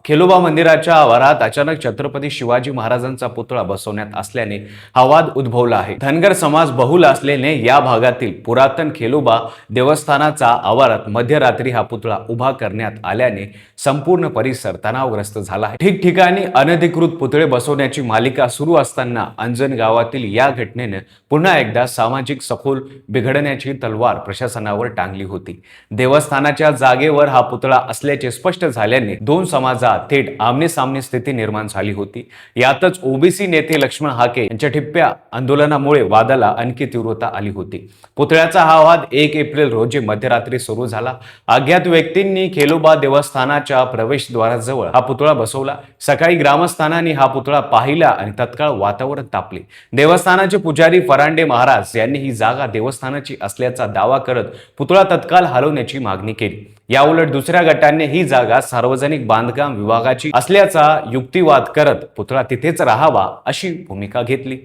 खेलोबा मंदिराच्या आवारात अचानक छत्रपती शिवाजी महाराजांचा पुतळा बसवण्यात असल्याने हा वाद उद्भवला आहे. धनगर समाज बहुल असल्याने या भागातील पुरातन खेलोबा देवस्थानाचा आवारात मध्यरात्री हा पुतळा उभा करण्यात आल्याने संपूर्ण परिसर तणावग्रस्त झाला आहे. ठिकठिकाणी अनधिकृत पुतळे बसवण्याची मालिका सुरू असताना अंजन गावातील या घटनेने पुन्हा एकदा सामाजिक सखोल बिघडण्याची तलवार प्रशासनावर टांगली होती. देवस्थानाच्या जागेवर हा पुतळा असल्याचे स्पष्ट झाल्याने दोन समाजात थेट आमने-सामने स्थिती निर्माण झाली होती. यातच ओबीसी नेते लक्ष्मण हाके यांच्या ठिप्प्या आंदोलनामुळे वादाला आणखी तीव्रता आली होती. पुतळ्याचा हा वाद 1 एप्रिल रोजी मध्यरात्री सुरू झाला. अज्ञात व्यक्तींनी खेलोबा देवस्थानाच्या प्रवेशद्वाराजवळ हा पुतळा बसवला. सकाळी ग्रामस्थांनी हा पुतळा पाहिला आणि तत्काळ वातावरण तापले. देवस्थानाचे पुजारी फरांडे महाराज यांनी ही जागा देवस्थानाची असल्याचा दावा करत पुतळा तत्काळ हलवण्याची मागणी केली. याउलट दुसऱ्या गटाने ही जागा सार्वजनिक बांधकाम विभागाची असल्याचा युक्तिवाद करत पुतळा तिथेच राहावा अशी भूमिका घेतली.